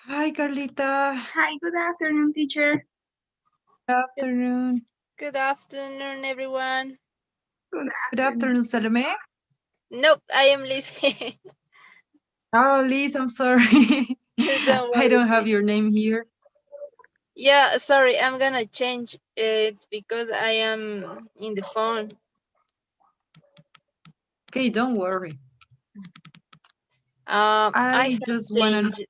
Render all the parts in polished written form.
Hi, Carlita. Hi, good afternoon, teacher. Good afternoon. Good afternoon, everyone. Good Good afternoon. afternoon, Salome. Nope, I am listening. Oh, Liz, I'm sorry. Don't I worry, don't have please. your name here. Yeah, sorry, I'm gonna change. It's because I am in the phone. Okay, don't worry. I I have just want to know. changed.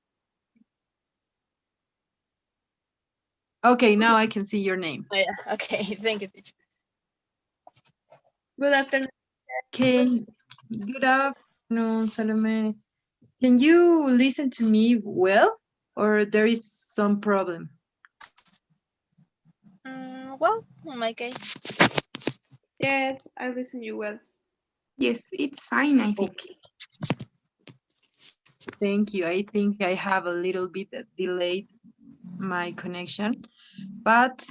Okay, now I can see your name. Oh, yeah, okay, thank you, teacher. Good afternoon. Okay, good afternoon, Salome. Can you listen to me well, or there is some problem? Well, in my case, Yes, I listen you well. Yes, it's fine, I think. Okay, thank you. I think I have a little bit delayed my connection, but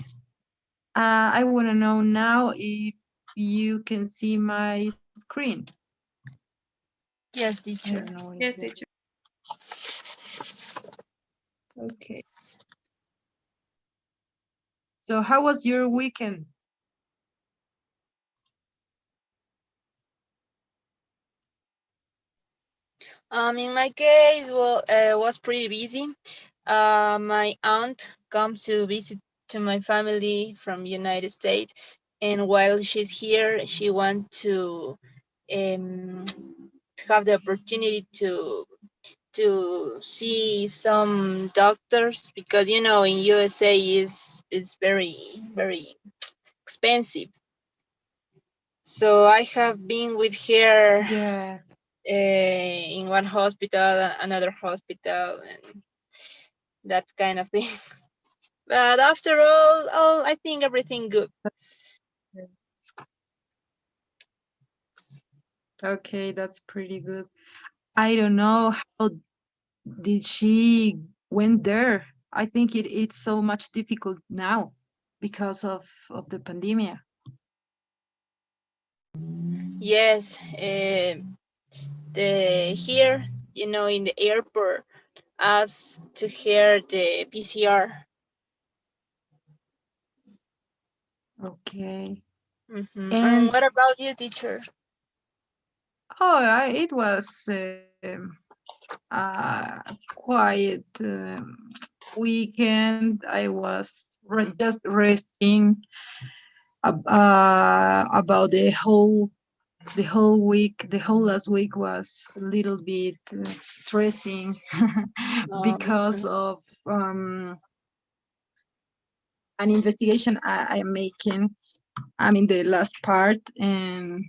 I want to know now if you can see my screen. yes, I teacher. don't know if Yes, that. teacher. Okay. So, how was your weekend? In my case, well, was pretty busy. My aunt comes to visit to my family from United States, and while she's here, she wants um, to have the opportunity to see some doctors because in USA is very expensive. So I have been with her Yeah. in one hospital, another hospital, and that kind of thing. But after all, I think everything good. Okay, that's pretty good. I don't know how did she went there. I think it's so much difficult now because of the pandemic. Yes, the here, in the airport, asked to hear the PCR. Okay. And And what about you, teacher? oh, it was quiet weekend. I was just resting about the whole week. The whole last week was a little bit stressing because Okay. of an investigation I am making. I'm in the last part, and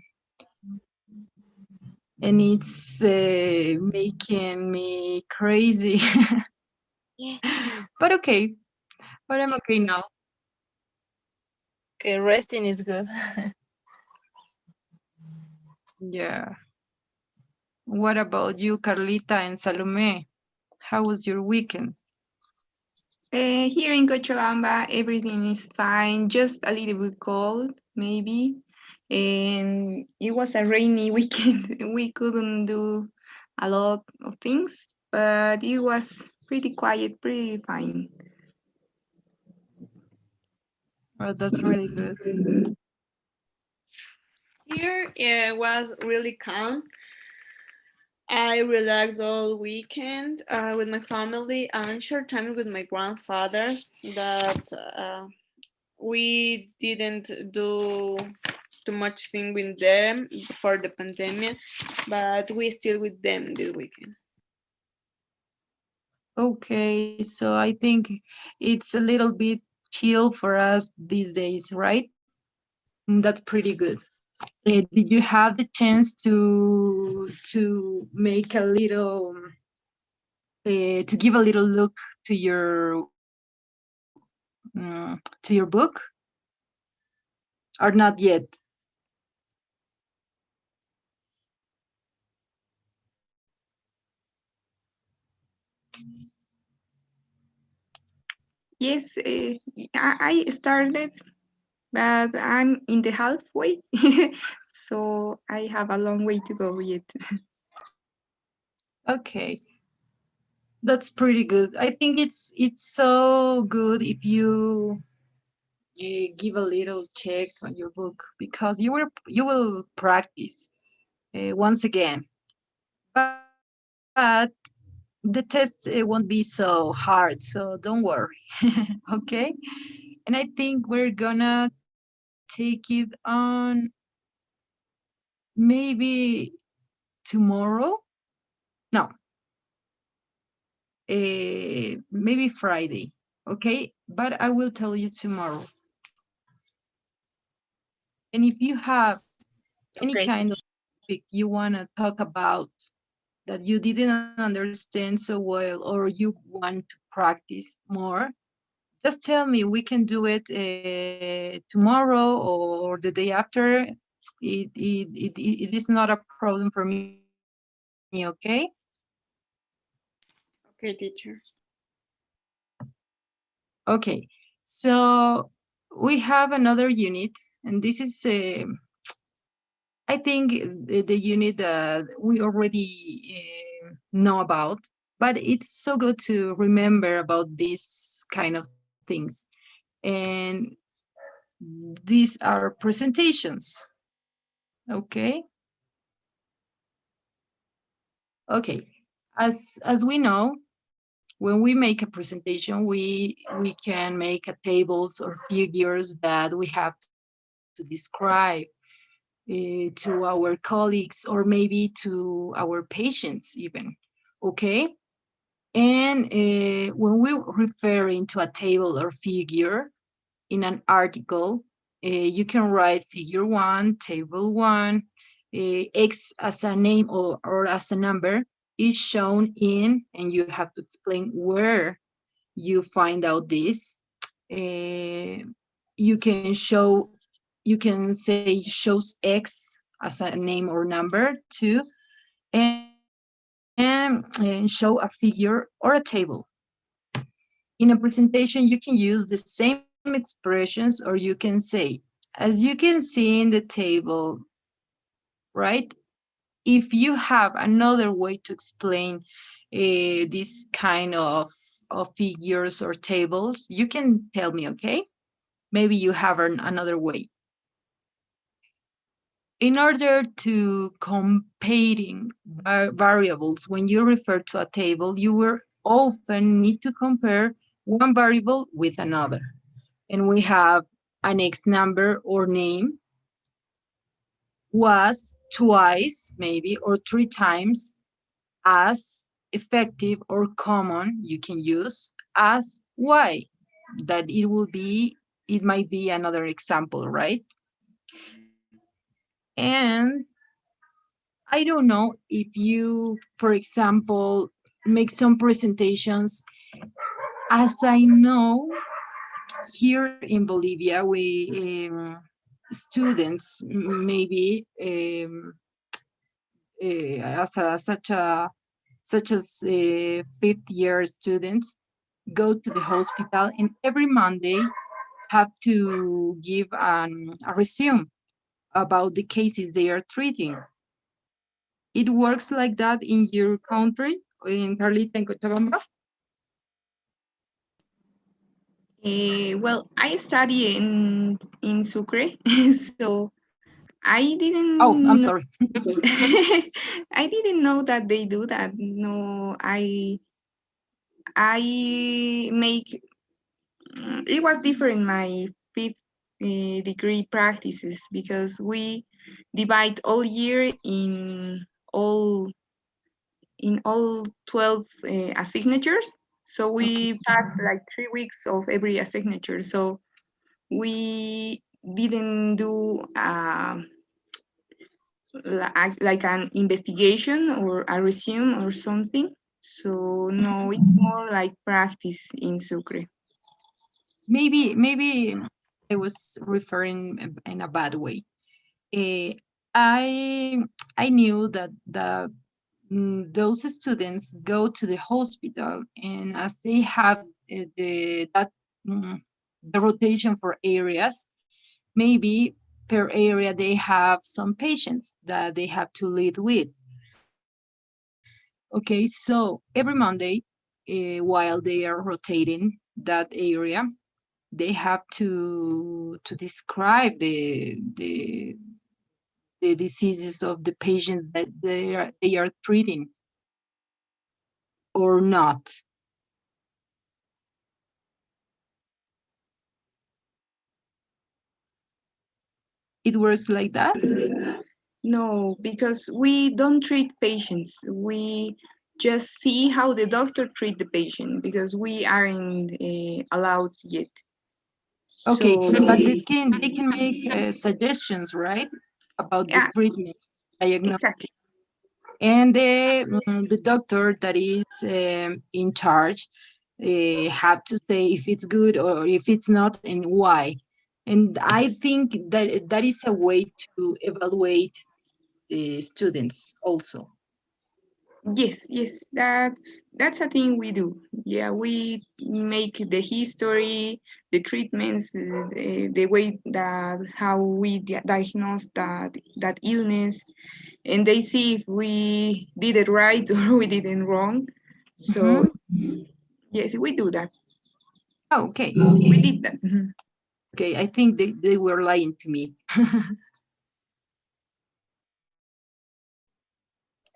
it's making me crazy. Yeah. But okay, but I'm okay now. Okay, resting is good. Yeah. What about you, Carlita and Salome? How was your weekend? Here in Cochabamba, everything is fine, just a little bit cold, maybe. And it was a rainy weekend. We couldn't do a lot of things, but it was pretty quiet, pretty fine. Well, that's really good. Here it was really calm. I relaxed all weekend with my family and short time with my grandfathers that we didn't do too much thing with them before the pandemic, but we still with them this weekend. Okay, so I think it's a little bit chill for us these days, right? That's pretty good. Did you have the chance to make a little to give a little look to your book, or not yet? Yes, I started, but I'm in the halfway, so I have a long way to go yet. Okay. That's pretty good. I think it's so good if you give a little check on your book because you will practice once again. But the test won't be so hard, so don't worry. Okay? And I think we're gonna take it on maybe tomorrow. No, maybe Friday. Okay? But I will tell you tomorrow. And if you have any Okay. kind of topic you want to talk about that you didn't understand so well or you want to practice more, just tell me. We can do it tomorrow or the day after. It is not a problem for me, okay? Okay, teacher. Okay, so we have another unit, and this is, I think, the unit that we already know about, but it's so good to remember about these kind of things. And these are presentations, okay? Okay, as we know, when we make a presentation, we can make a tables or figures that we have to describe to our colleagues or maybe to our patients even, okay? And when we refer into a table or figure in an article, you can write figure one, table one, X as a name or as a number is shown in, and you have to explain where you find out this. You can show, you can say shows X as a name or number too, and show a figure or a table. In a presentation, you can use the same expressions, or you can say, as you can see in the table, right? If you have another way to explain this kind of figures or tables, you can tell me, okay? Maybe you have another way. In order to comparing variables, when you refer to a table, you will often need to compare one variable with another. And we have an X number or name was twice, maybe, or three times as effective or common you can use as Y. That it will be, it might be another example, right? And I don't know if you, for example, make some presentations. As I know, here in Bolivia, we students maybe such as fifth year students go to the hospital and every Monday have to give a resume about the cases they are treating. It works like that in your country, in Carlita and Cochabamba? Well, I study in Sucre, so I Oh, I'm didn't know. sorry. I didn't know that they do that. No, I make it was different my fifth degree practices because we divide all year all in all 12 signatures. So Okay. we passed like 3 weeks of every signature. So we didn't do like an investigation or a resume or something. So no, it's more like practice in Sucre. Maybe I was referring in a bad way. Eh, I I knew that those students go to the hospital, and as they have mm, the rotation for areas, maybe per area they have some patients that they have to lead with. Okay, so every Monday while they are rotating that area, they have to describe the diseases of the patients that they are treating or not. It works like that. No, because we don't treat patients. We just see how the doctor treat the patient because we aren't allowed yet. Okay, So but they can make suggestions, right, about the yeah, treatment diagnosis, exactly. and the doctor that is in charge have to say if it's good or if it's not and why. And I think that that is a way to evaluate the students also. Yes, yes, that's a thing we do. Yeah, we make the history, the treatments, the way that how we diagnose that illness, and they see if we did it right or we did it wrong. So Mhm. yes, we do that. Oh, okay. We did that. Mhm. Okay, I think they were lying to me.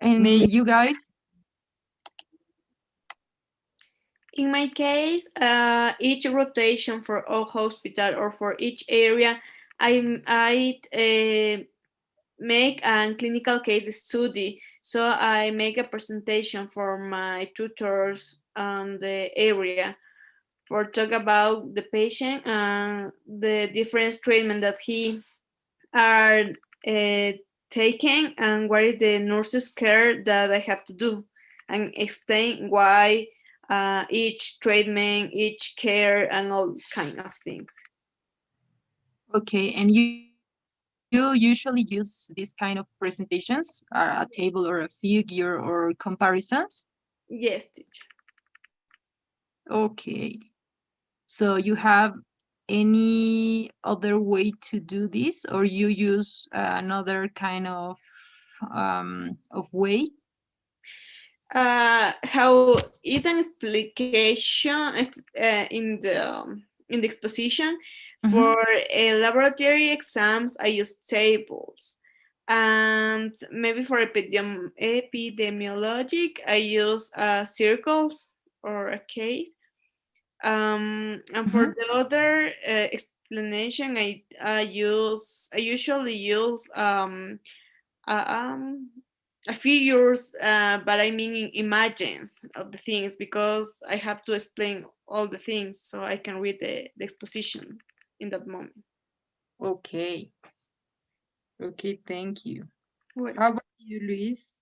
May And you guys? In my case, each rotation for all hospital or for each area, I make a clinical case study. So I make a presentation for my tutors on the area for talk about the patient and the different treatment that he are uh, taking and what is the nurse's care that I have to do and explain why each treatment, each care, and all kind of things. Okay, and you usually use this kind of presentations, a table or a figure or comparisons? Yes, teacher. Okay. So you have any other way to do this, or you use another kind of way? How is an explication in the exposition for Mhm. laboratory exams? I use tables, and maybe for epidemiologic, I use circles or a case. And for Mhm. the other explanation, I usually use uh, um, figures, but I mean images of the things because I have to explain all the things so I can read the exposition in that moment. Okay. Okay, thank you. Well, How about you, Luis?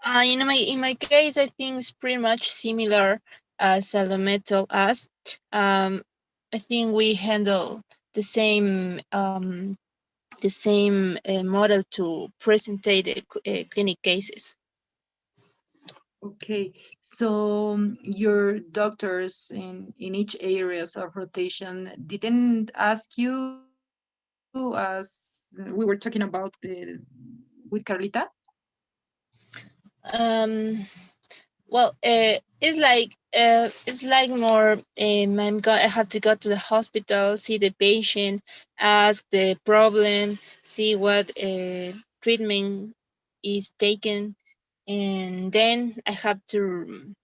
In my case, I think it's pretty much similar as Salome told us. Um, I think we handle the same model to presentate the clinic cases. Okay, so your doctors in each areas of rotation didn't ask you as we were talking about with Carlita? Um, well, it's like more. I have to go to the hospital, see the patient, ask the problem, see what treatment is taken, and then I have to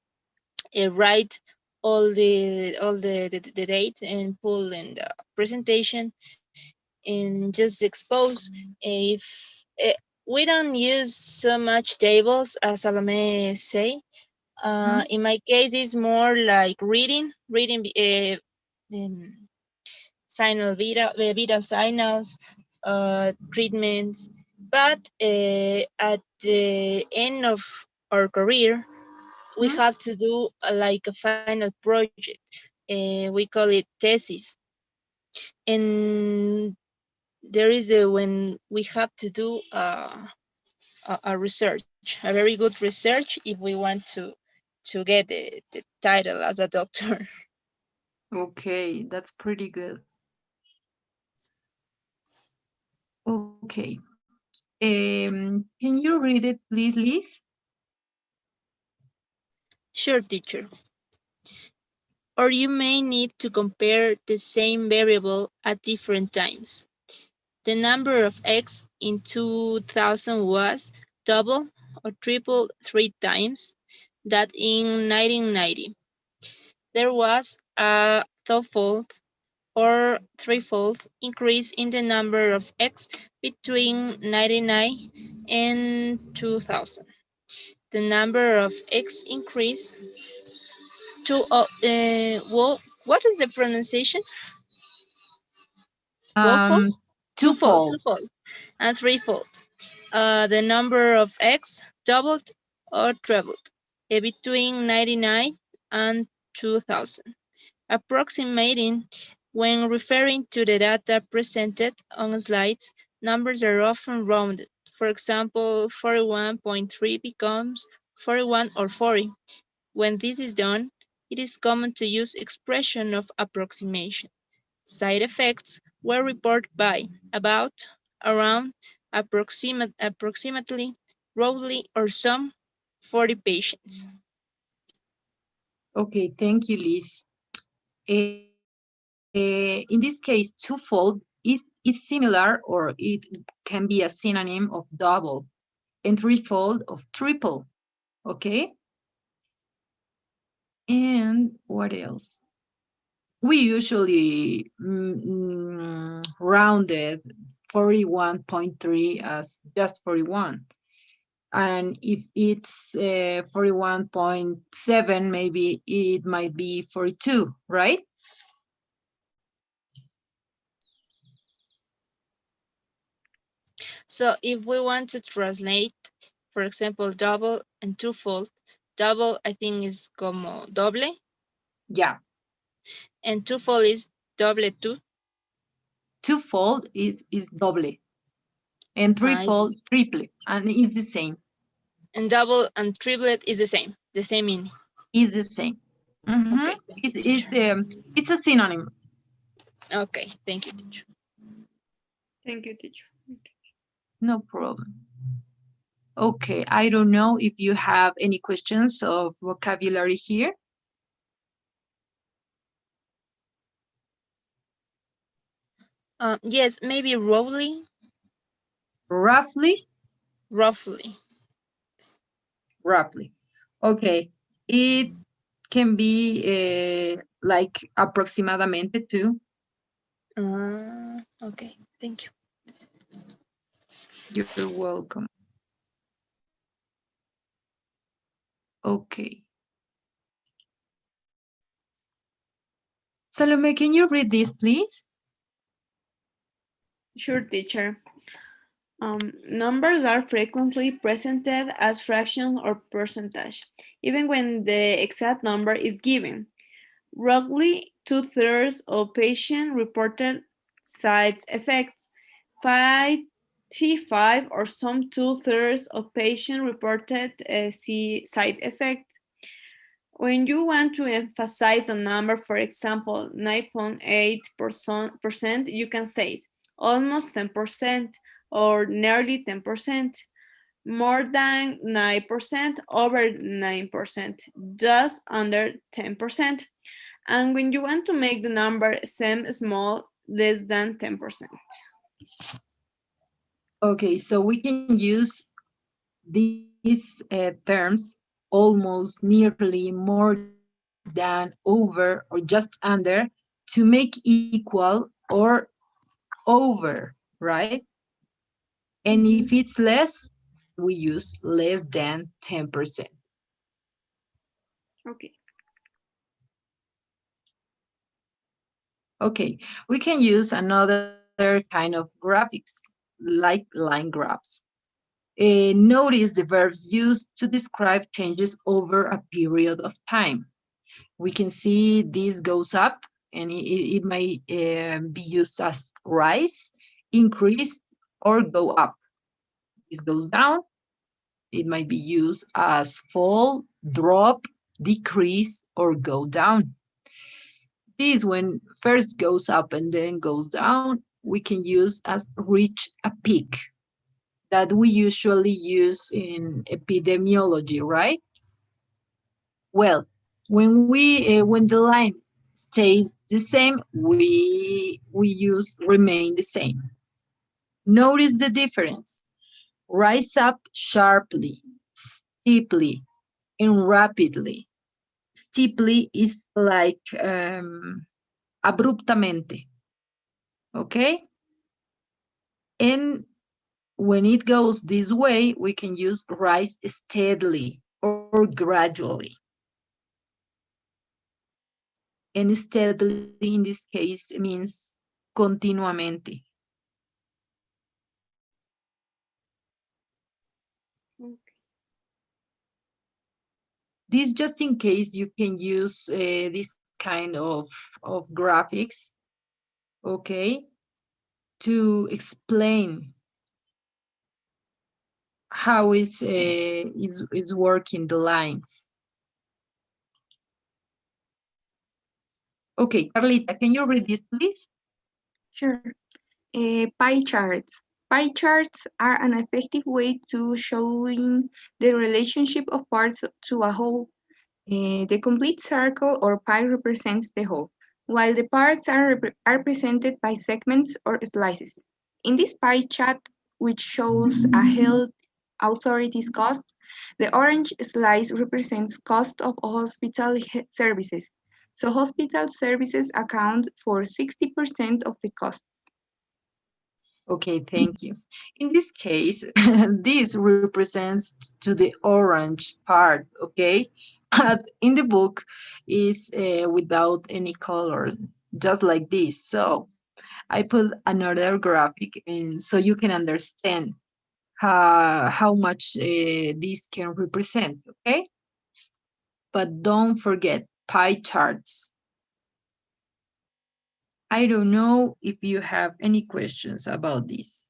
write all the date and pull in the presentation and just expose. If we don't use so much tables as Salome say, Mhm. in my case it's more like reading um, vital signals, treatments. But at the end of our career, we Mhm. have to do like a final project. We call it thesis, and there is when we have to do a research, a very good research, if we want to get the title as a doctor. Okay, that's pretty good. Okay. Can you read it, please, Liz? Sure, teacher. Or you may need to compare the same variable at different times. The number of eggs in 2000 was double or triple 3 times that in 1990. There was a twofold or threefold increase in the number of eggs between 99 and 2000. The number of eggs increased to, well, what is the pronunciation? Wofold? Um, Twofold, twofold. twofold, and threefold. The number of eggs doubled or trebled between 99 and 2000. Approximating when referring to the data presented on slides, numbers are often rounded. For example, 41.3 becomes 41 or 40. When this is done, it is common to use expression of approximation. Side effects were reported by, about, around, approximately, roughly, or some 40 patients. Okay, thank you, Liz. In this case, twofold is similar, or it can be a synonym of double, and threefold of triple. Okay, and what else? We usually rounded 41.3 as just 41. And if it's 41.7, maybe it might be 42, right? So if we want to translate, for example, double and twofold, double I think is como doble, Yeah. and twofold is doble two. Twofold is doble, and threefold triple, and it's the same. And double and triplet is the same meaning. Is the same. Okay, thank you, teacher. It's a synonym. Okay, thank you, teacher. Thank you, teacher. No problem. Okay, I don't know if you have any questions of vocabulary here. Yes, maybe roughly. Roughly. Roughly. Roughly. Okay, it can be like aproximadamente too. Okay, thank you. You're welcome. Okay. Salome, can you read this, please? Sure, teacher. Numbers are frequently presented as fraction or percentage, even when the exact number is given. Roughly 2/3 of patients reported side effects. 55 or some 2/3 of patients reported side effects. When you want to emphasize a number, for example, 9.8%, you can say almost 10% or nearly 10%, more than 9%, over 9%, just under 10%. And when you want to make the number seem small, less than 10%. Okay, so we can use these terms almost, nearly, more than, over, or just under to make equal or over, right? And if it's less, we use less than 10%. Okay. Okay, we can use another kind of graphics, like line graphs. Notice the verbs used to describe changes over a period of time. We can see this goes up, and it may be used as rise, increase, or go up. This goes down. It might be used as fall, drop, decrease, or go down. This, when first goes up and then goes down, we can use as reach a peak, that we usually use in epidemiology, right? Well, when the line stays the same, we use remain the same. Notice the difference. Rise up sharply, steeply, and rapidly. Steeply is like abruptamente. Okay? And when it goes this way, we can use rise steadily or gradually. And steadily in this case means continuamente. Okay. This just in case you can use this kind of graphics, okay, to explain how is working the lines. Okay, Carlita, can you read this, please? Sure. Pie charts. Pie charts are an effective way to showing the relationship of parts to a whole. The complete circle or pie represents the whole, while the parts are presented by segments or slices. In this pie chart, which shows a health authorities cost, the orange slice represents cost of hospital services. So hospital services account for 60% of the cost. Okay, thank you. In this case, this represents to the orange part, okay? But in the book is without any color, just like this. So I put another graphic in so you can understand how much this can represent, okay? But don't forget pie charts. I don't know if you have any questions about this.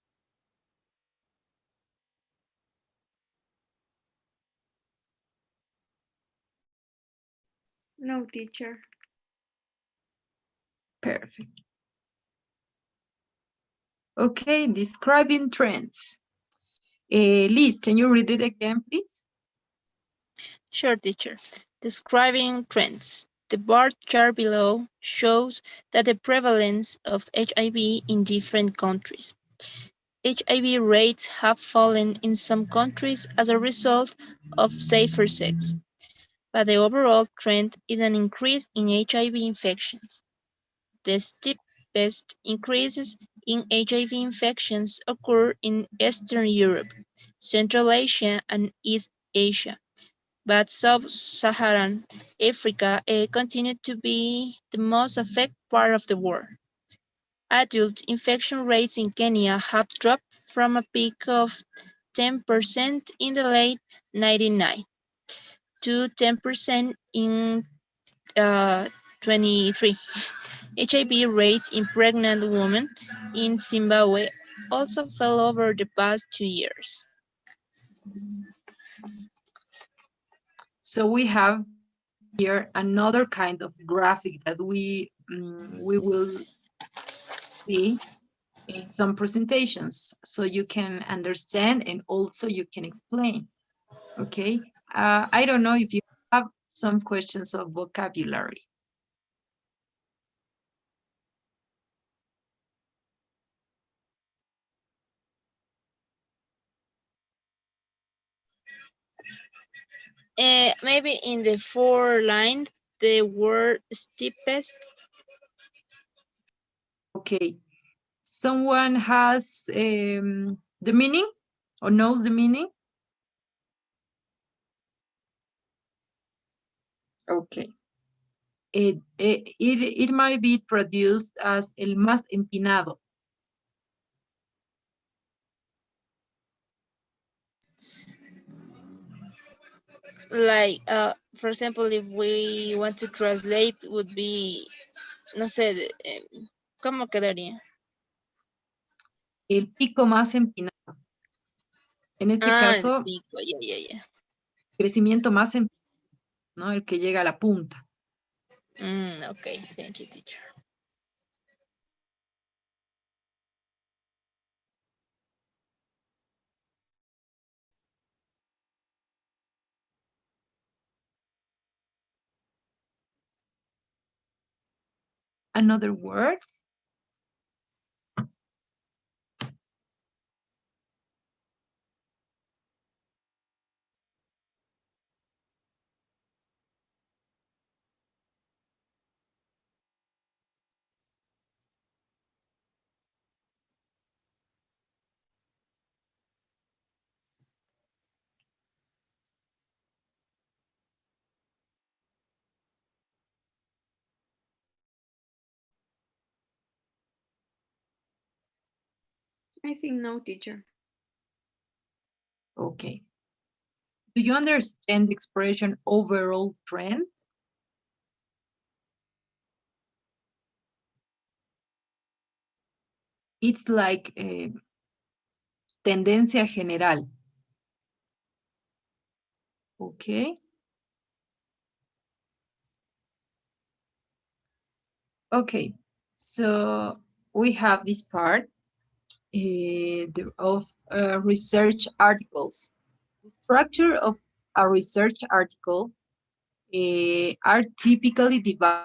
No, teacher. Perfect. Okay, describing trends. Liz, can you read it again, please? Sure, teacher. Describing trends. The bar chart below shows that the prevalence of HIV in different countries. HIV rates have fallen in some countries as a result of safer sex, but the overall trend is an increase in HIV infections. The steepest increases in HIV infections occur in Eastern Europe, Central Asia, and East Asia, but Sub-Saharan Africa continued to be the most affected part of the world. Adult infection rates in Kenya have dropped from a peak of 10% in the late 1990s to 10% in 23. HIV rates in pregnant women in Zimbabwe also fell over the past 2 years. So we have here another kind of graphic that we will see in some presentations, so you can understand and also you can explain. Okay, I don't know if you have some questions of vocabulary. Maybe in the 4 line, the word steepest. Okay, someone has the meaning or knows the meaning? Okay. It might be traduced as el más empinado. Like, for example, if we want to translate, would be, no sé, ¿cómo quedaría? El pico más empinado. En este El caso, pico, yeah. crecimiento más empinado, ¿no? El que llega a la punta. Okay, thank you, teacher. another word? I think no, teacher. Okay. Do you understand the expression overall trend? It's like tendencia general. Okay. Okay. So we have this part of research articles. The structure of a research article are typically divided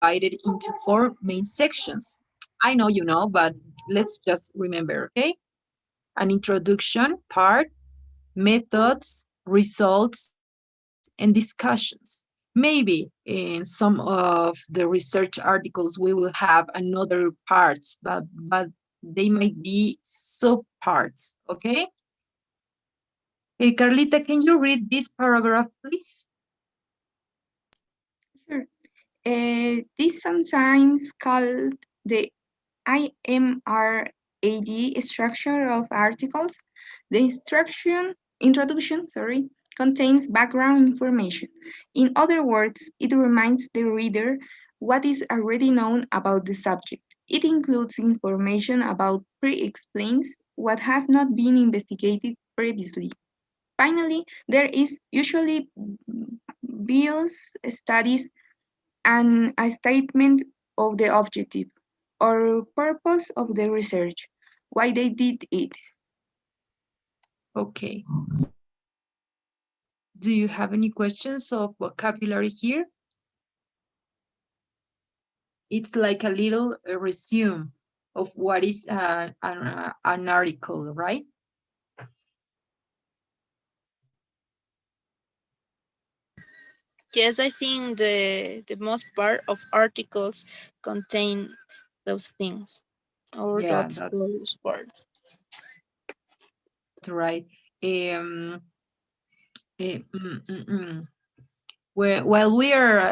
into four main sections. I know you know, but let's just remember, okay? An introduction part, methods, results, and discussions. Maybe in some of the research articles we will have another parts, but they might be subparts, okay? Hey, Carlita, can you read this paragraph, please? Sure. This sometimes called the IMRAD structure of articles. The introduction, contains background information. In other words, it reminds the reader what is already known about the subject. It includes information about pre-explains what has not been investigated previously. Finally, there is usually bios studies and a statement of the objective or purpose of the research, why they did it. Okay. Do you have any questions of vocabulary here? It's like a little resume of what is an article, right? Yes, I think the most part of articles contain those things, or Yeah, that's those parts. that's right. Um, eh, mm, mm, mm. While we are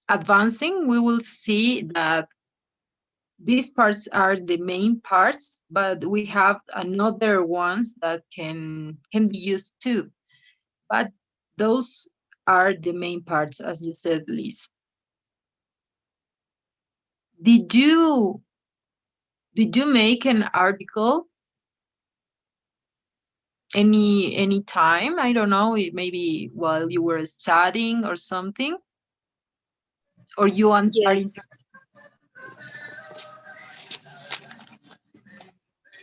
advancing, we will see that these parts are the main parts, but we have another ones that can be used too. But those are the main parts, as you said, Liz. Did you did you make an article any time? I don't know, maybe while you were studying or something, or you are in. Yes,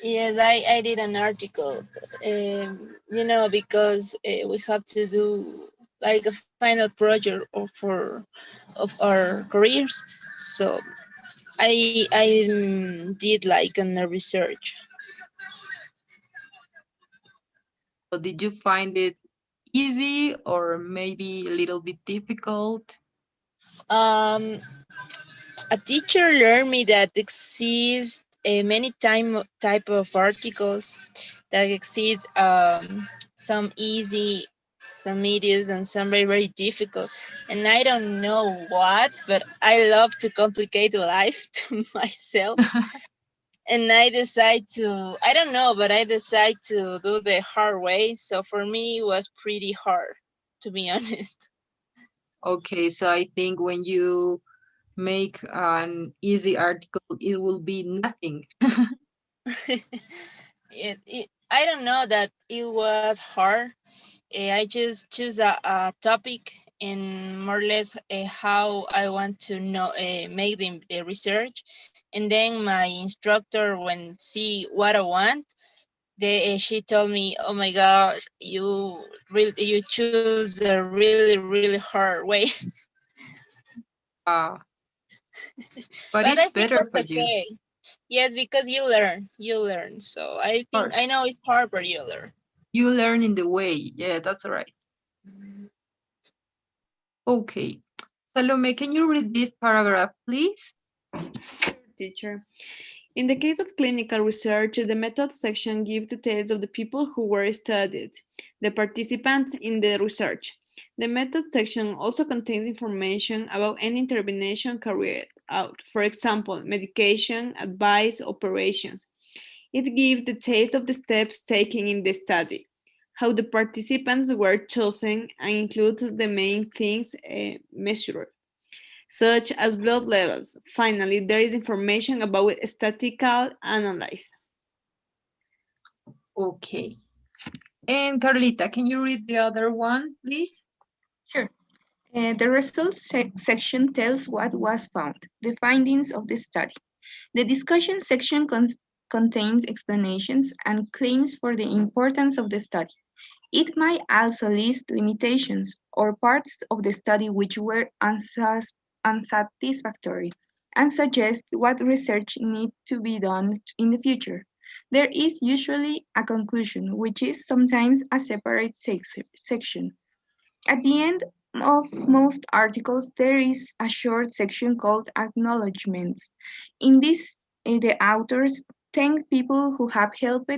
yes, I did an article, because we have to do like a final project of our careers. So I did like a research. So did you find it easy or maybe a little bit difficult? Um, a teacher learned me that exists many type of articles that exist, some easy, some medium, and some very very difficult. And I don't know what, but I love to complicate life to myself. And I don't know, but I decide to do the hard way. So for me, it was pretty hard, to be honest. Okay, so I think when you make an easy article, it will be nothing. I don't know that it was hard. I just choose a topic and more or less how I want to know, make the research, and then my instructor, when see what I want, she told me, "Oh my gosh, you choose a really really hard way." but But I it's think better that's for you. okay. Yes, because you learn. So I Of think I course. know it's hard, but you learn. You learn in the way. Yeah, that's right. Okay. Salome, can you read this paragraph, please? Teacher. In the case of clinical research, the method section gives details of the people who were studied, the participants in the research. The method section also contains information about any intervention carried out, for example, medication, advice, operations. It gives details of the steps taken in the study, how the participants were chosen, and includes the main things measured such as blood levels. Finally, there is information about statistical analysis. Okay. And Carlita, can you read the other one, please? Sure. The results section tells what was found, the findings of the study. The discussion section contains explanations and claims for the importance of the study. It might also list limitations or parts of the study which were unsatisfactory and suggest what research needs to be done in the future. There is usually a conclusion, which is sometimes a separate section. At the end of most articles, there is a short section called acknowledgements. In this, the authors thank people who have helped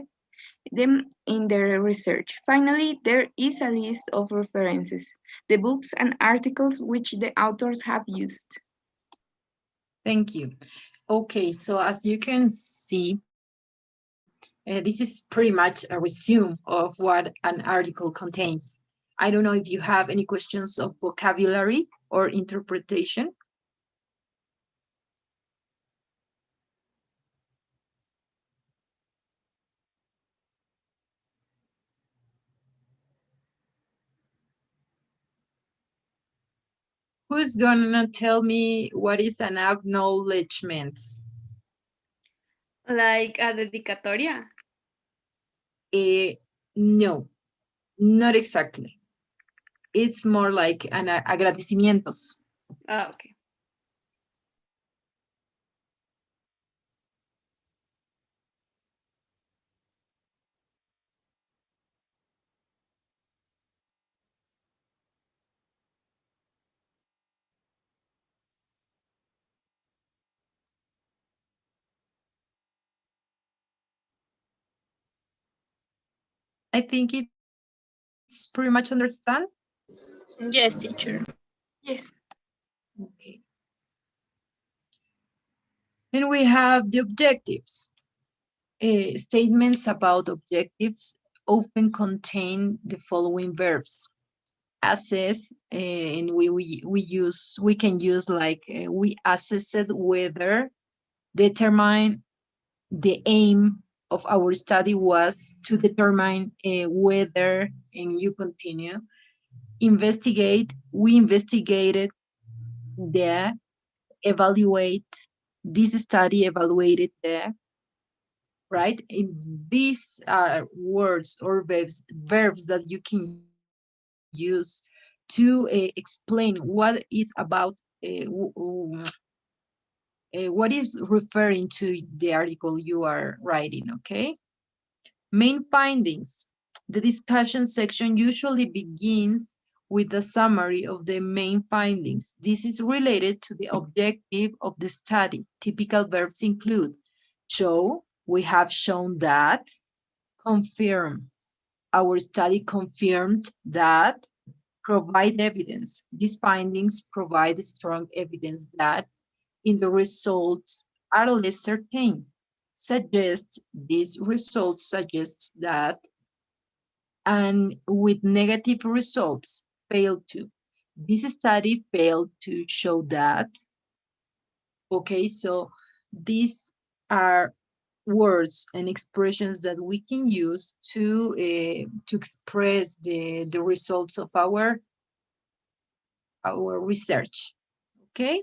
them in their research. Finally, there is a list of references, the books and articles which the authors have used. Thank you. Okay, so as you can see, this is pretty much a resume of what an article contains. I don't know if you have any questions of vocabulary or interpretation. Who's gonna tell me what is an acknowledgement? Like a dedicatoria. No, not exactly. It's more like an agradecimientos. Ah, okay. I think it's pretty much understand. Yes, teacher. Yes. Okay. Then we have the objectives. Statements about objectives often contain the following verbs: assess, and we can use like we assessed whether, determine. The aim of our study was to determine whether, and you continue, investigate, we investigated, the, evaluate, this study evaluated the, right? And these are words or verbs that you can use to explain what is about, what is referring to the article you are writing, okay? Main findings. The discussion section usually begins with a summary of the main findings. This is related to the objective of the study. Typical verbs include show, we have shown that, confirm, our study confirmed that, provide evidence. These findings provide strong evidence that in the results are less certain. Suggests, these results suggest that, and with negative results, failed to. This study failed to show that. Okay, so these are words and expressions that we can use to express the results of our research. Okay,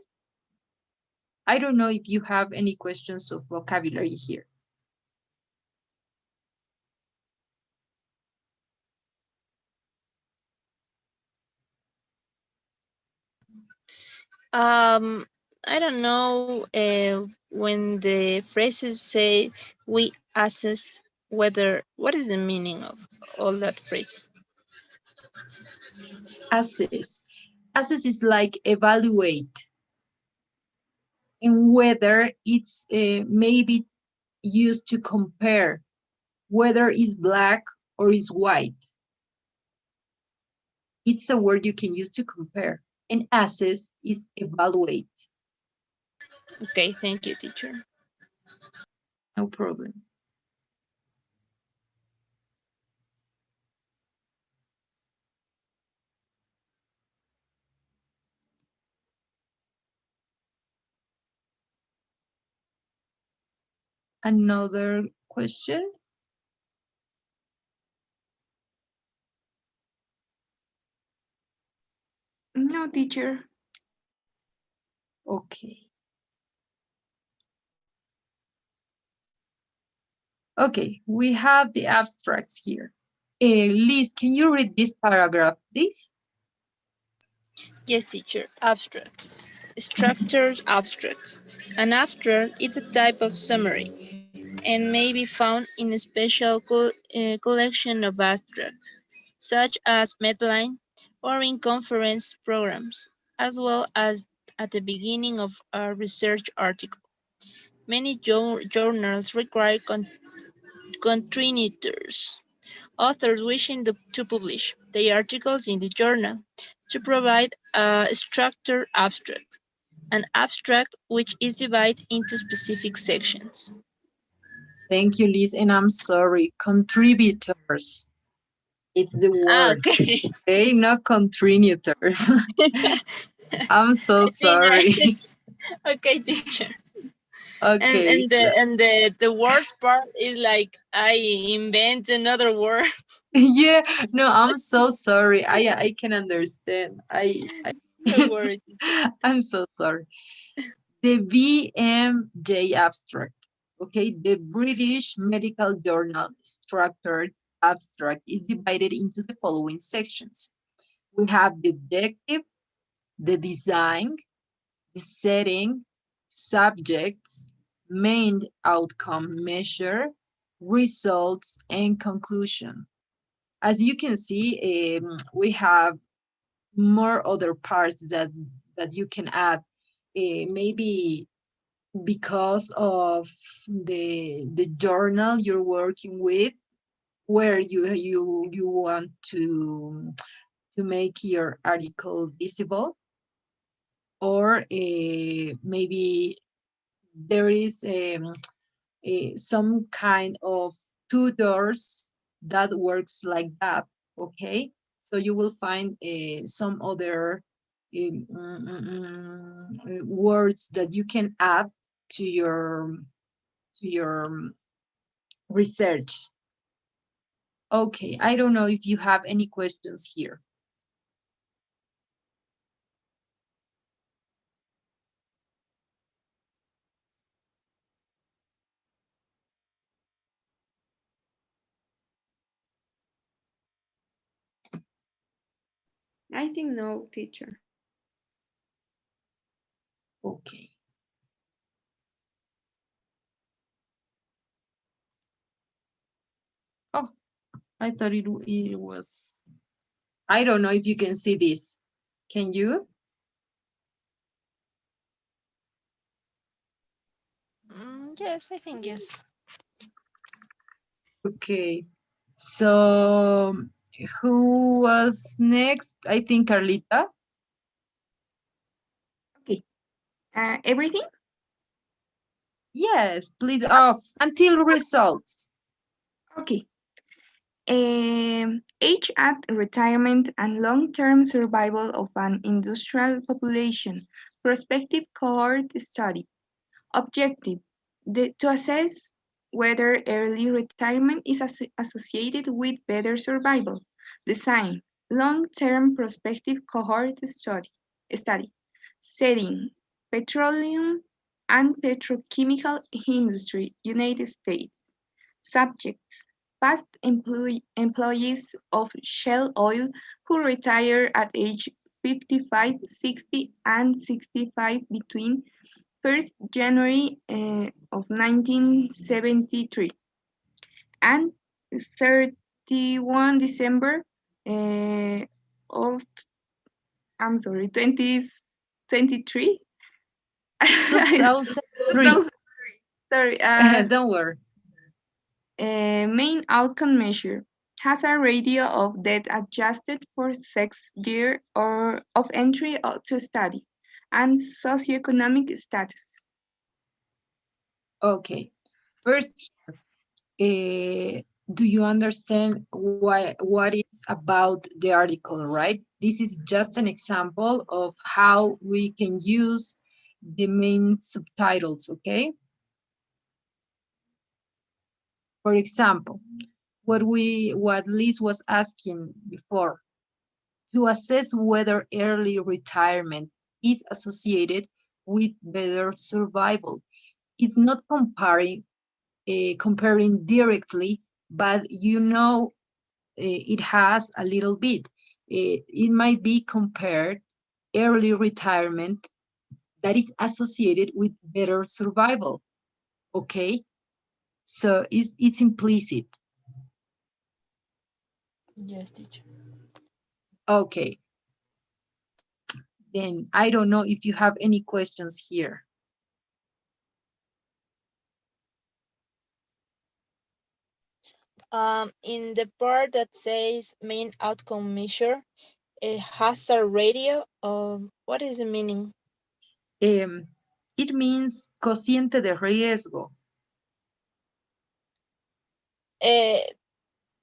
I don't know if you have any questions of vocabulary here. Um, I don't know when the phrases say we assessed whether, what is the meaning of all that phrase? Assess. Assess is like evaluate, and whether it's maybe used to compare whether it's black or it's white. It's a word you can use to compare. And assess is evaluate. Okay, thank you, teacher. No problem. Another question? No, teacher. Okay. Okay, we have the abstracts here. Liz, can you read this paragraph, please? Yes, teacher. Abstract. Structured abstract. An abstract is a type of summary and may be found in a special collection of abstracts, such as Medline or in conference programs, as well as at the beginning of a research article. Many journals require contributors, authors wishing to publish their articles in the journal, to provide a structured abstract, an abstract which is divided into specific sections. Thank you, Liz, and I'm sorry, contributors. It's the Ah, word, okay. okay, not contributors. I'm so I think sorry. okay, teacher. And Okay, and the so and the worst part is like I invent another word. yeah, no, I'm so sorry. I can understand. Don't worry. I'm so sorry. The BMJ abstract, okay, the British Medical Journal structured abstract is divided into the following sections. We have the objective, the design, the setting, subjects, main outcome measure, results, and conclusion. As you can see, we have more other parts that you can add. Maybe because of the journal you're working with, where you want to make your article visible, or maybe there is some kind of tutors that works like that. Okay, so you will find some other words that you can add to your research. Okay, I don't know if you have any questions here. I think no, teacher. Okay. Oh, I thought it was. I don't know if you can see this. Can you? Yes, I think yes. Okay. So who was next? I think Carlita. Okay. Everything? Yes, please off until results. Okay. Age at retirement and long-term survival of an industrial population. Prospective cohort study. Objective. To assess whether early retirement is associated with better survival. Design. Long-term prospective cohort study. Setting. Petroleum and petrochemical industry, United States. Subjects. Past employees of Shell Oil who retire at age 55, 60, and 65 between 1st January of 1973 and 31 December of, I'm sorry, 2023. 2003. Sorry. Don't worry. Main outcome measure has a radio of depth adjusted for 6 year or of entry to study and socioeconomic status. Okay. First, do you understand what is about the article, right? This is just an example of how we can use the main subtitles, okay? For example, what Liz was asking before, to assess whether early retirement is associated with better survival. It's not comparing directly, but it has a little bit. It might be compared early retirement that is associated with better survival. Okay, so it's implicit. Yes, teacher. Okay, then I don't know if you have any questions here. In the part that says main outcome measure, it has a radio. What is the meaning? It means cociente de riesgo.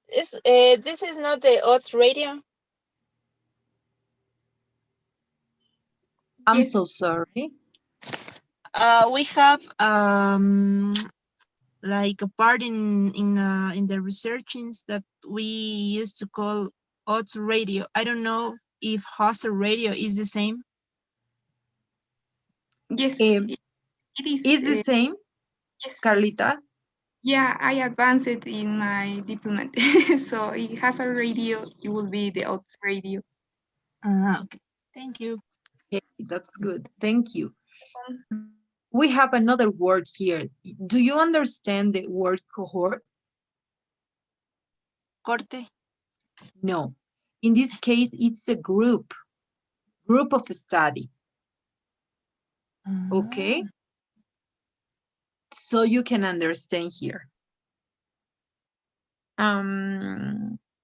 This is not the odds radio. I'm Yes. so sorry. We have like a part in the researchings that we used to call odds radio. I don't know if hazard radio is the same. Yes, Um, it is. It's the same, Yes. Carlita? Yeah, I advanced it in my diploma. So it has a radio, it will be the odds radio. Okay, thank you. Okay, that's good. Thank you. We have another word here. Do you understand the word cohort? Corte. No. In this case, it's a group of study. Okay? So you can understand here.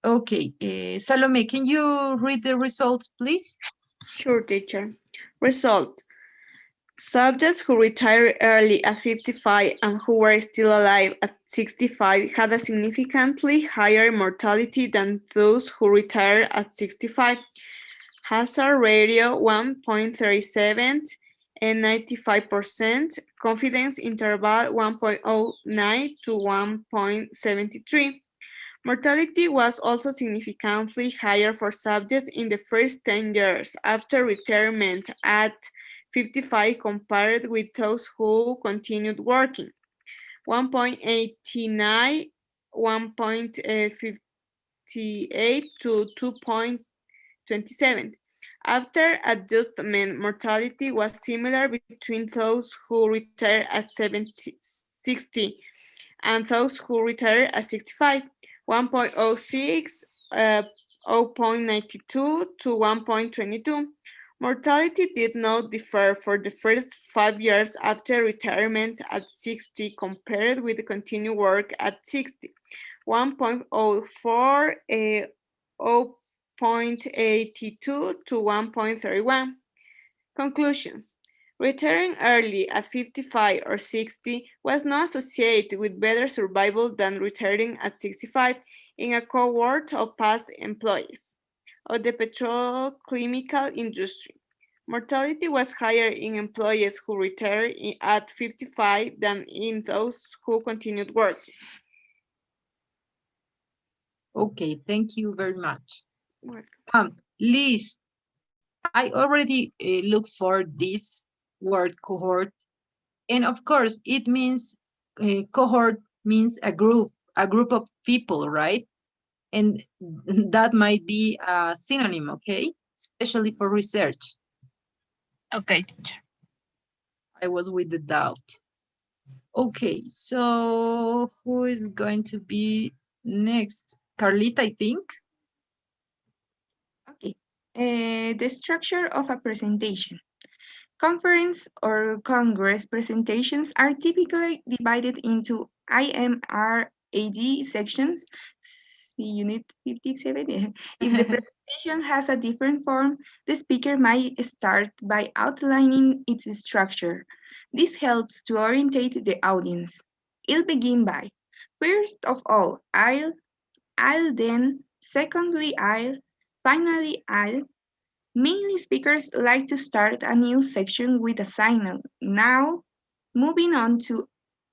Okay, Salome, can you read the results, please? Sure, teacher. Result. Subjects who retired early at 55 and who were still alive at 65 had a significantly higher mortality than those who retired at 65. Hazard ratio 1.37 and 95%, confidence interval 1.09 to 1.73. Mortality was also significantly higher for subjects in the first 10 years after retirement at 55 compared with those who continued working. 1.89, 1.58 to 2.27. After adjustment, mortality was similar between those who retired at 60 and those who retired at 65. 1.06, 0.92 to 1.22. Mortality did not differ for the first 5 years after retirement at 60 compared with the continued work at 60. 1.04, 0.82 to 1.31. Conclusions. Retiring early at 55 or 60 was not associated with better survival than retiring at 65 in a cohort of past employees of the petrochemical industry. Mortality was higher in employees who retired at 55 than in those who continued working. Okay, thank you very much. Welcome. Liz, I already looked for this word cohort, and of course, it means cohort means a group of people, right? And that might be a synonym, okay? especially for research. Okay, teacher. I was with the doubt. Okay, so who is going to be next? Carlita, I think. Okay. The structure of a presentation. Conference or Congress presentations are typically divided into IMRAD sections. See Unit 57. If the presentation has a different form, the speaker might start by outlining its structure. This helps to orientate the audience. It'll begin by, first of all, I'll then, secondly, finally, Mainly speakers like to start a new section with a signal. Now, moving on to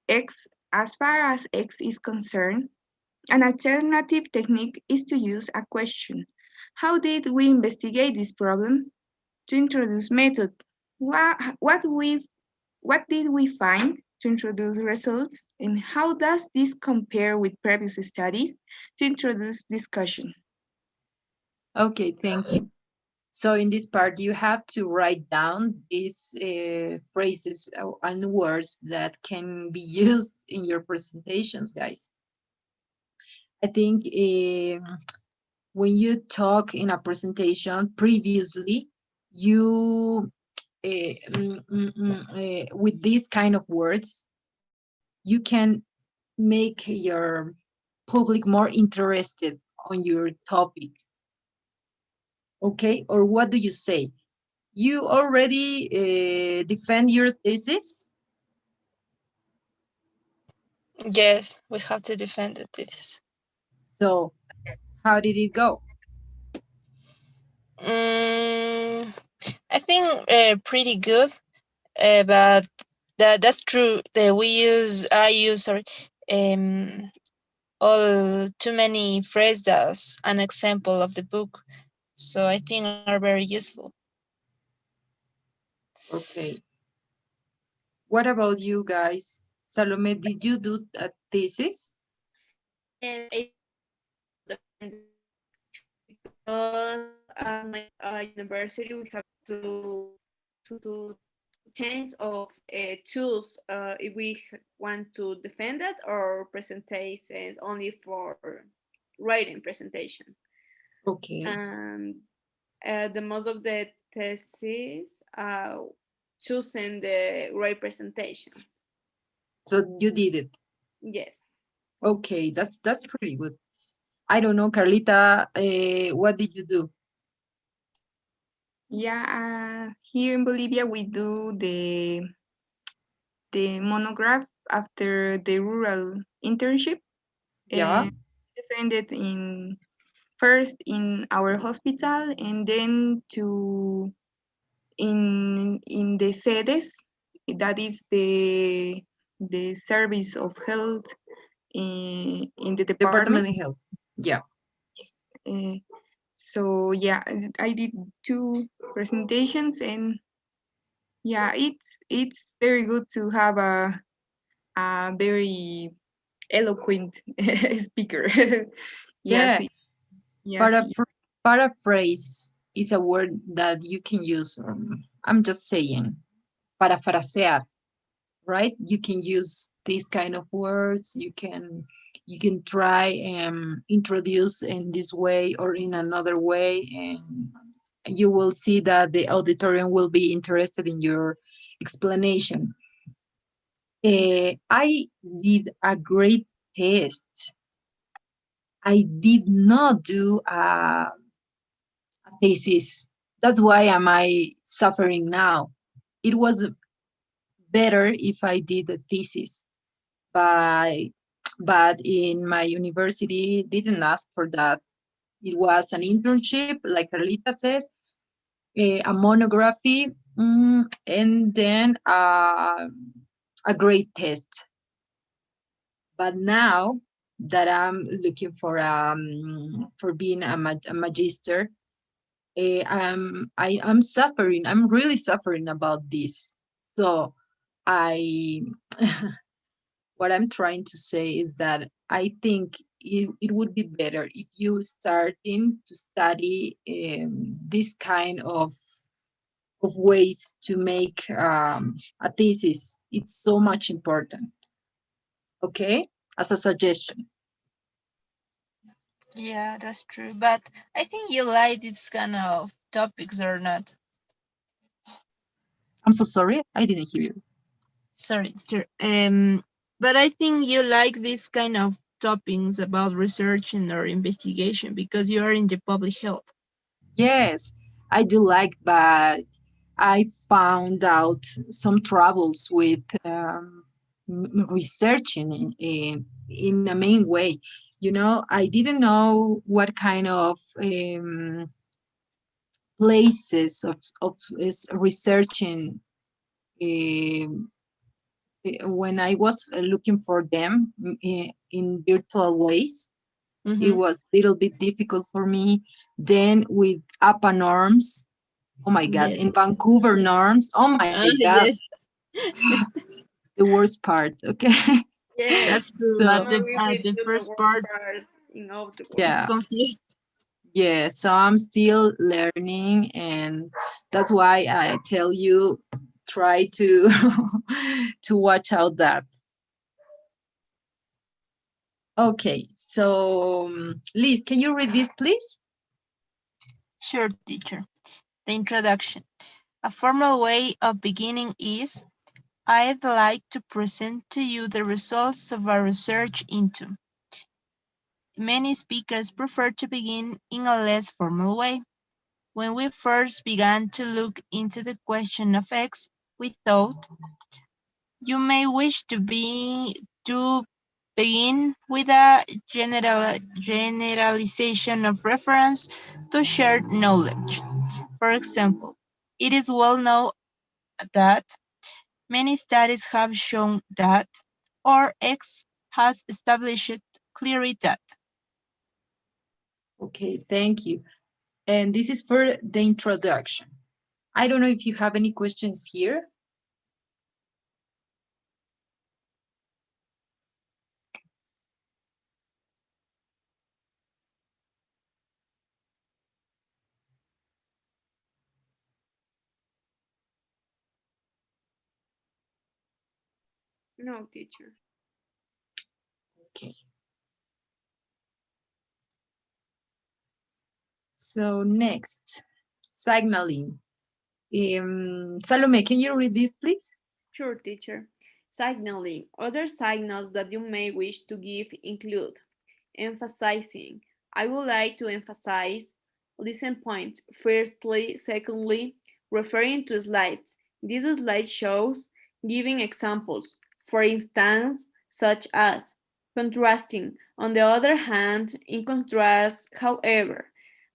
X, as far as X is concerned, an alternative technique is to use a question. How did we investigate this problem? To introduce method. What did we find? To introduce results. And how does this compare with previous studies? To introduce discussion. Okay, thank you. So in this part, you have to write down these phrases and words that can be used in your presentations, guys. I think when you talk in a presentation previously, you, with these kind of words, you can make your public more interested on your topic. Okay, or what do you say? You already defend your thesis? Yes, we have to defend the thesis. So how did it go? I think pretty good, but that's true. I use sorry, all too many phrases as an example of the book, so I think are very useful. Okay. What about you guys? Salome, did you do a thesis? Yes, I defend it because at my university we have to change of tools if we want to defend it or presentations only for writing presentation. Okay. And the most of the thesis choosing the right presentation. So you did it. Yes. Okay, that's pretty good. I don't know, Carlita, what did you do? Yeah, here in Bolivia we do the monograph after the rural internship Yeah. and defended in first in our hospital and then to in the sedes, that is the service of health in the department. Department of Health. Yeah. Uh, so yeah, I did two presentations and yeah, it's very good to have a very eloquent speaker. Yes, Yeah. yes, Paraphrase is a word that you can use. I'm just saying, parafrasear, right? You can use these kind of words. You can try and introduce in this way or in another way, and you will see that the auditorium will be interested in your explanation. I did a great test. I did not do a thesis. That's why am I suffering now. It was better if I did a thesis, but in my university didn't ask for that. It was an internship, like Carlita says, a monography, and then a grade test. But now that I'm looking for being a magister, I'm suffering. I'm really suffering about this. So I what I'm trying to say is that I think it would be better if you starting to study this kind of ways to make a thesis. It's so much important. Okay, as a suggestion. Yeah, that's true. But I think you like this kind of topics or not. I'm so sorry, I didn't hear you. Sorry, sure. But I think you like this kind of topics about research and or investigation because you are in the public health. Yes, I do like, but I found out some troubles with researching in a main way. You know, I didn't know what kind of places of is researching um, when I was looking for them in virtual ways. It Mm-hmm. was a little bit difficult for me. Then with APA norms, oh my God, Yes. in Vancouver norms, oh my God, Yes, the worst part. Okay. Yes, that's true. So But I agree with the you. The first worst part parts in all the world. is yeah, confused. yeah. So I'm still learning, and that's why I tell you try to to watch out that. Okay, so Liz, can you read this, please? Sure, teacher. The introduction. A formal way of beginning is I'd like to present to you the results of our research into. Many speakers prefer to begin in a less formal way. When we first began to look into the question of X, we thought you may wish to begin with a generalization of reference to shared knowledge. For example, it is well known that many studies have shown that, or X has established clearly that. Okay, thank you. And this is for the introduction. I don't know if you have any questions here. No, teacher. Okay. So next, signaling. Salome, can you read this, please? Sure, teacher. Signaling. Other signals that you may wish to give include emphasizing. I would like to emphasize. Listen point. Firstly, secondly, referring to slides. This slide shows giving examples. For instance, such as contrasting. On the other hand, in contrast, however,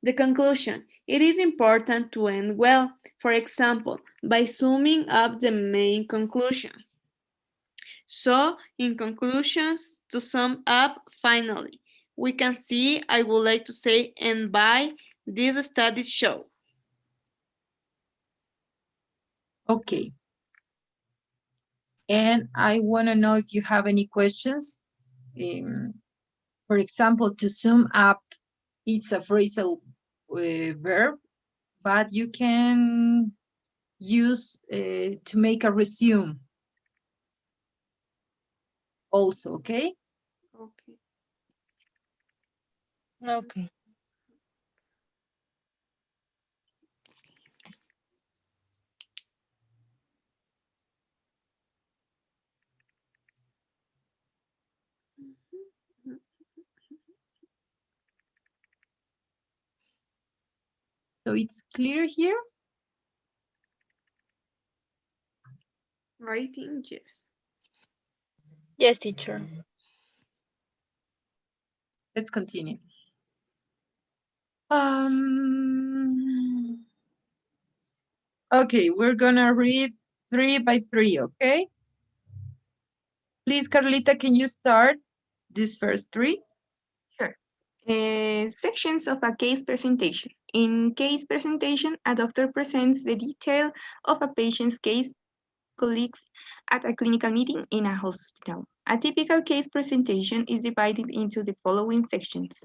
the conclusion. It is important to end well. For example, by summing up the main conclusion. So, in conclusions, to sum up, finally, we can see, I would like to say, and by these studies show. Okay. And I want to know if you have any questions. For example, to sum up, it's a phrasal verb, but you can use to make a resume also, okay? Okay. Okay. So it's clear here? I think yes. Yes, teacher. Let's continue. Um, okay, we're gonna read 3 by 3, okay? Please, Carlita, can you start these first 3? Sure. Sections of a case presentation. In case presentation, a doctor presents the detail of a patient's case, colleagues at a clinical meeting in a hospital. A typical case presentation is divided into the following sections.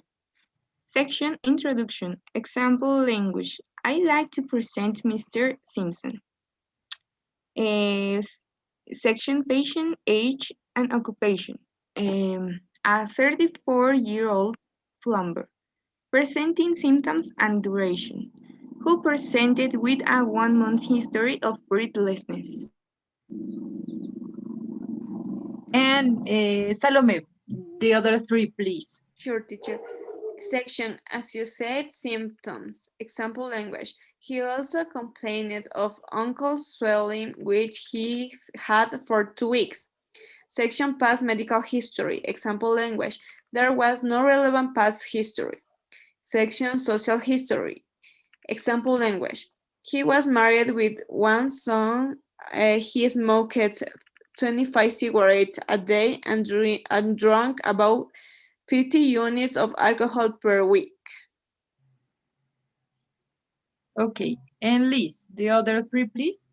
Section Introduction, Example Language. I like to present Mr. Simpson. Section Patient, Age, and Occupation. A 34-year-old plumber, presenting symptoms and duration, who presented with a 1-month history of breathlessness. And Salome, the other three, please. Sure, teacher. Section, as you said, symptoms. Example language. He also complained of ankle swelling, which he had for 2 weeks. Section, past medical history. Example language. There was no relevant past history. Section, social history. Example language. He was married with 1 son. He smoked 25 cigarettes a day and drank about 50 units of alcohol per week. Okay, and Liz, the other three, please.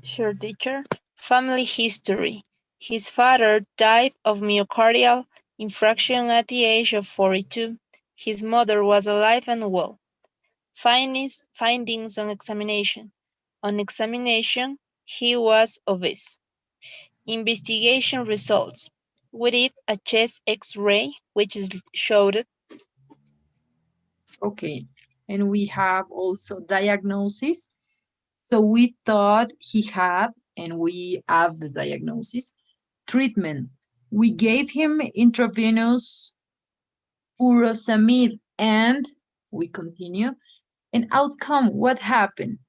Sure, teacher. Family history. His father died of myocardial infarction at the age of 42. His mother was alive and well. Findings on examination. On examination, he was obese. Investigation results. We did a chest X-ray, which showed. Okay, and we have also diagnosis. So we thought he had, and we have the diagnosis. Treatment. We gave him intravenous furosemide, and we continue. An outcome, what happened?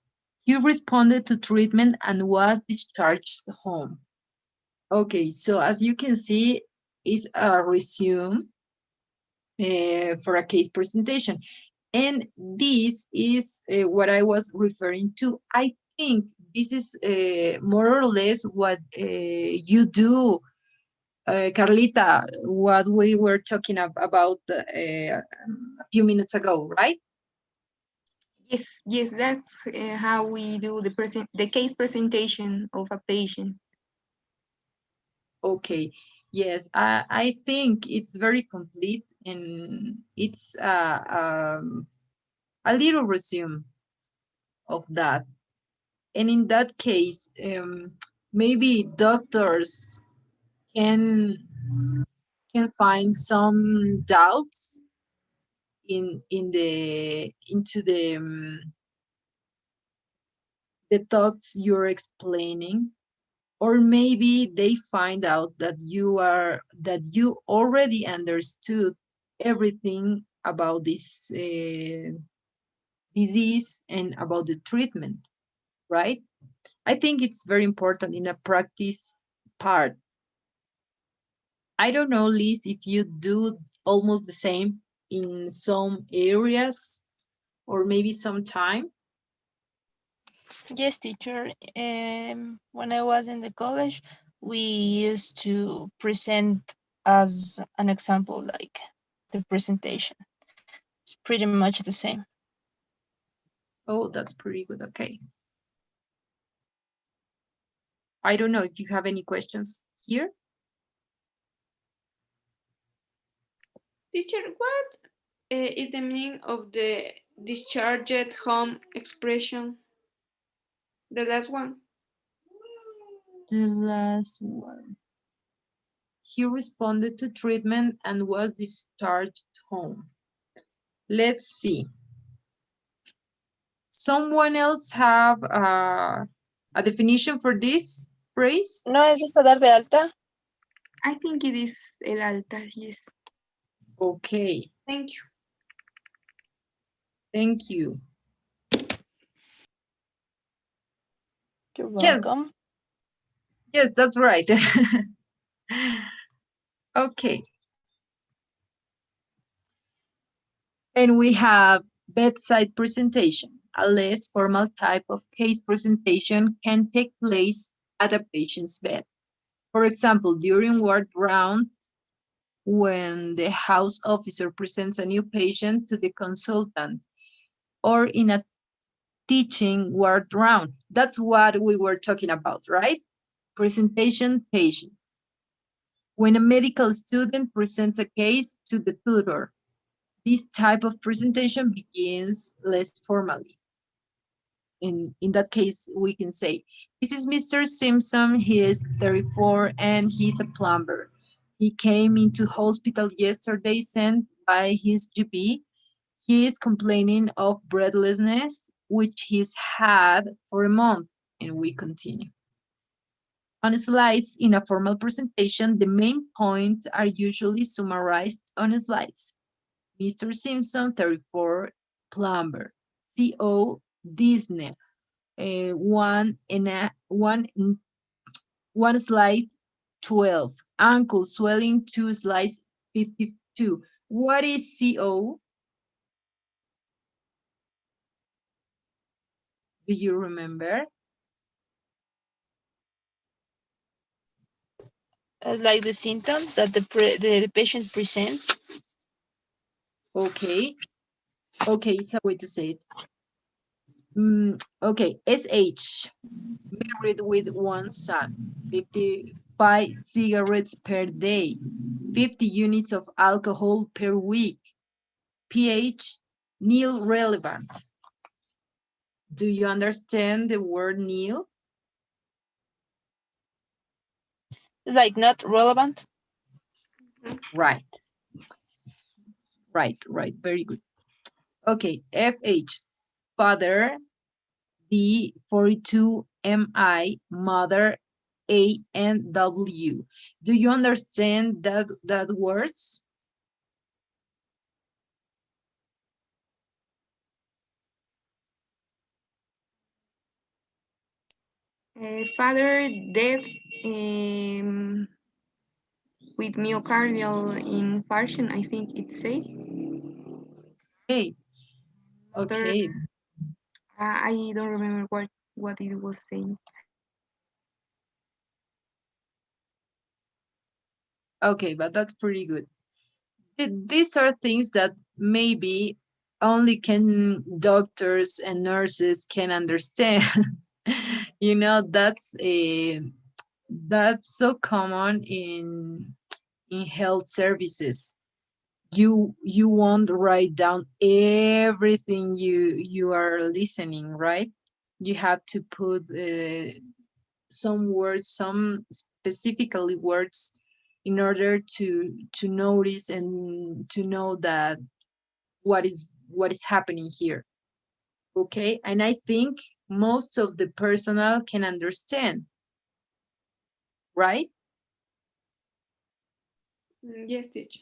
He responded to treatment and was discharged home. Okay, so as you can see, it's a resume for a case presentation. And this is what I was referring to. I think this is more or less what you do, Carlita, what we were talking about a few minutes ago, right? Yes, that's how we do the case presentation of a patient. Okay, yes, I think it's very complete, and it's a little resume of that. And in that case, maybe doctors can find some doubts into the thoughts you're explaining, or maybe they find out that you already understood everything about this disease and about the treatment, right? I think it's very important in a practice part. I don't know, Liz, if you do almost the same in some areas or maybe some time. Yes, teacher. When I was in the college, we used to present as an example, like the presentation. It's pretty much the same. Oh, that's pretty good. Okay. I don't know if you have any questions here. Teacher, what is the meaning of the discharged home expression? The last one. The last one. He responded to treatment and was discharged home. Let's see. Someone else have a definition for this phrase? ¿No es eso dar de alta? I think it is el alta, yes. Okay, Thank you. thank you. You're Yes. welcome. Yes, that's right. Okay. And we have bedside presentation. A less formal type of case presentation can take place at a patient's bed. For example, during ward round, when the house officer presents a new patient to the consultant, or in a teaching word round. That's what we were talking about, right? Presentation patient. When a medical student presents a case to the tutor, this type of presentation begins less formally. In that case, we can say, this is Mr. Simpson, he is 34 and he's a plumber. He came into hospital yesterday sent by his GP. He is complaining of breathlessness, which he's had for a month, and we continue. On slides in a formal presentation, the main points are usually summarized on slides. Mr. Simpson, 34, plumber. CO, Disney. One slide 12. Ankle swelling, two slides 52. What is CO? Do you remember? Like the symptoms that the patient presents. Okay. Okay, it's a way to say it. Okay, SH, married with one son, 55 cigarettes per day, 50 units of alcohol per week. pH, nil relevant. Do you understand the word nil? Like not relevant. Right. Right. Very good. Okay, FH, father, D, 42, MI, mother, A, and W. Do you understand that words? Father death with myocardial infarction, I think it says. Okay. Okay. I don't remember what it was saying. Okay, but that's pretty good. These are things that maybe only can doctors and nurses can understand. You know, that's so common in health services. You won't write down everything you are listening, right? You have to put some words, some specifically words, in order to notice and to know that what is happening here. Okay, and I think most of the personnel can understand, right? Yes, teacher.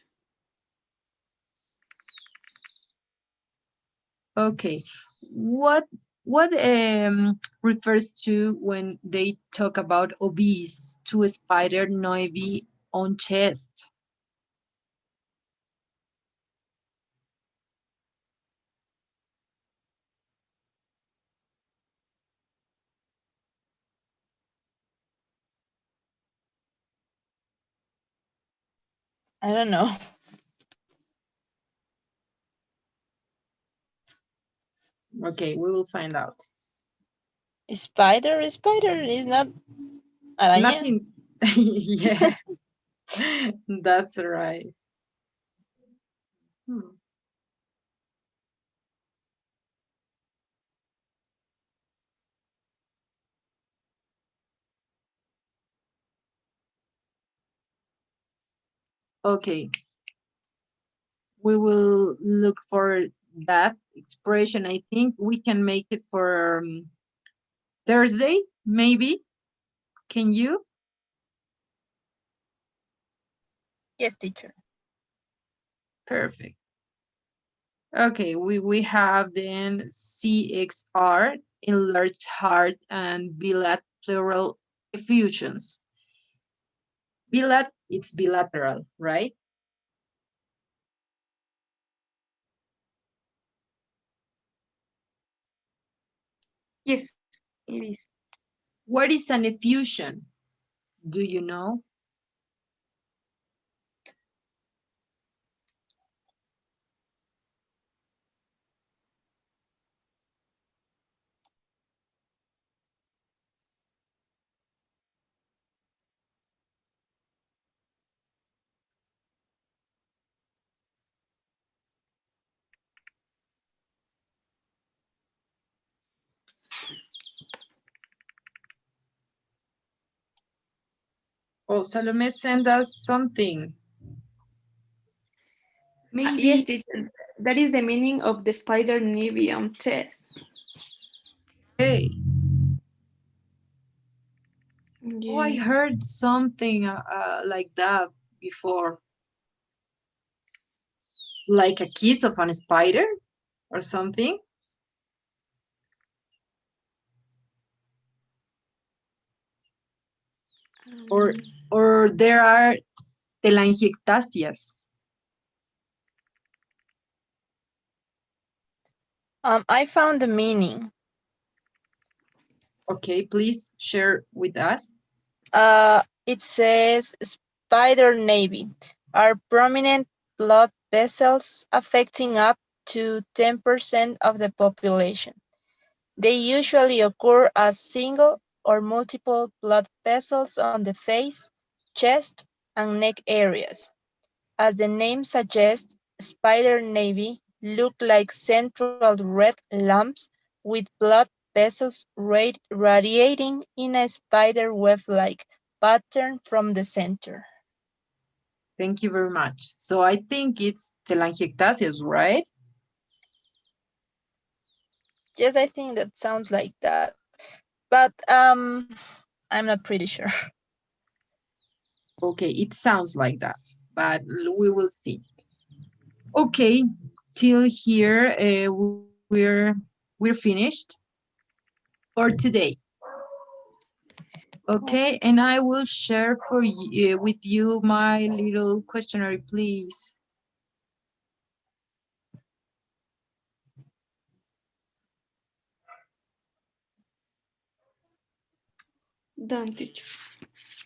Okay, what refers to when they talk about obese, to spider noivy on chest? I don't know. Okay, we will find out. Spider is not araña. Nothing. Yeah, that's right. Hmm. Okay, we will look for that expression. I think we can make it for Thursday, maybe. Can you? Yes, teacher. Perfect. Okay, we have then CXR, enlarged heart, and bilateral effusions. It's bilateral, right? Yes, it is. What is an effusion? Do you know? Oh, Salome sent us something. Maybe Yes, teacher. That is the meaning of the spider nebium test. Hey, oh, I Yes. heard something like that before. Like a kiss of a spider or something. Or Um, or there are telangiectasias. I found the meaning. Okay, please share with us. It says spider navy are prominent blood vessels affecting up to 10% of the population. They usually occur as single or multiple blood vessels on the face, chest, and neck areas. As the name suggests, spider navy look like central red lumps with blood vessels radiating in a spider web-like pattern from the center. Thank you very much. So I think it's telangiectasias, right? Yes, I think that sounds like that. But I'm not pretty sure. Okay, it sounds like that, but we will see. Okay, till here we're finished for today. Okay, and I will share for you with you my little questionnaire, please. done, teacher.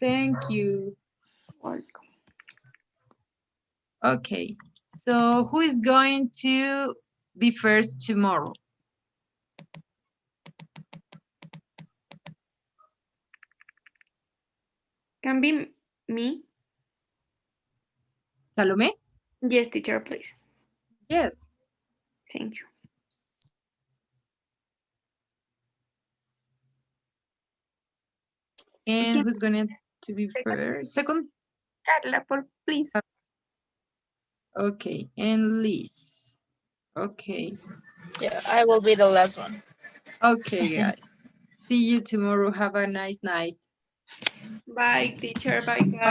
Thank you. Welcome. Okay, so who is going to be first tomorrow? Can be me? Salome? Yes, teacher, please. Yes. Thank you. And can who's going to be first? Second? Carla, please. Okay, and Liz. Okay. Yeah, I will be the last one. Okay, guys. See you tomorrow. Have a nice night. Bye, teacher. Bye, guys. Bye.